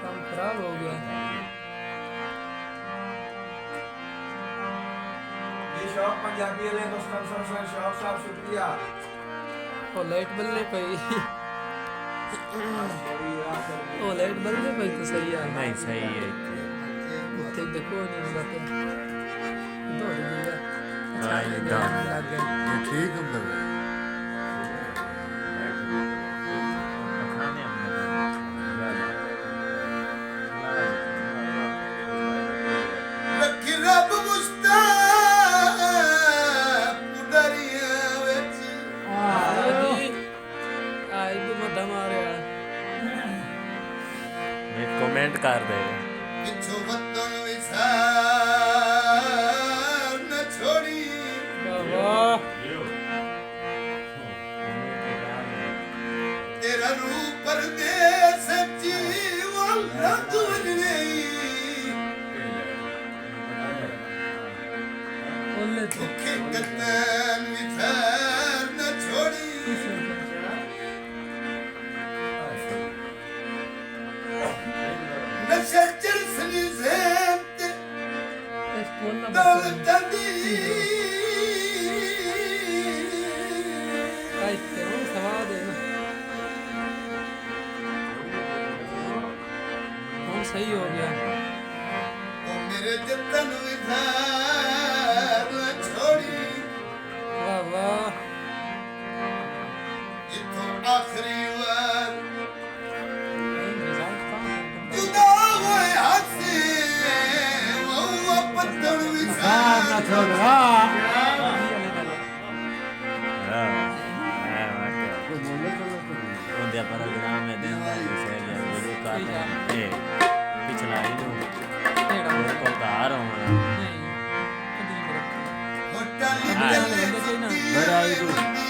काम खराब हो गया। ये शौक पंजाबी वाले को स्पॉन्सर शौक साहब शुक्रिया। वो लाइट बल्ले पई वो लाइट बल्ले पई तो सही है। नहीं सही है उत्ते देखो नहीं बात दौड़ गया। हाँ, ये दौड़। लग गया। ठीक ਹੁੰਦਾ ਹੈ ਰੱਖੀ ਰੱਬ ਮੁਸਤਾਫ ਦਰਿਆ ਵਿੱਚ आई भी मध्य मारे एक कमेंट कर दे ਪਿੱਛੋਂ ਵਤਨ ਵਿਸਾਰ ਨਾ ਛੋੜੀ वाह ਤੇਰਾ ਰੂਪ ਪਰਦੇਸ ਜੀਵਨ ਤੁਨ ਨਹੀਂ ओले तो ਭੁੱਖੇ ਕਤਨ ਵਿਸਾਰ ਨਾ ਛੋੜੀ ਨਸ਼ਾ ਚਰਸਨੀ ਜ਼ੇਤ इस बोलना ਦੌਲਤ ਦੀ आई तेरे सवाल है ना हम सही हो गया। ਉਹ ਮੇਰੇ ਜਤਨ ਵਿਸਾਰ ਨਾ ਛੋੜੀ वाह वाह ਜਿੱਥੋਂ ਆਖਰੀ ਵਾਰ मजाक था ਜੁਦਾ ਹੋਏ ਹਾਸੇ ਉਹ ਪੱਤਣ ਵਿਸਾਰ ਨਾ ਉਹਦੇ ਪ੍ਰੋਗਰਾਮ में दिन वीडियो का पिछला ही तेरा को घर होना नहीं कभी नहीं रखा ਹੋਟਲ ਹਾਂ। ਚੱਲੇ बड़ा ही ਸੁੱਤੀ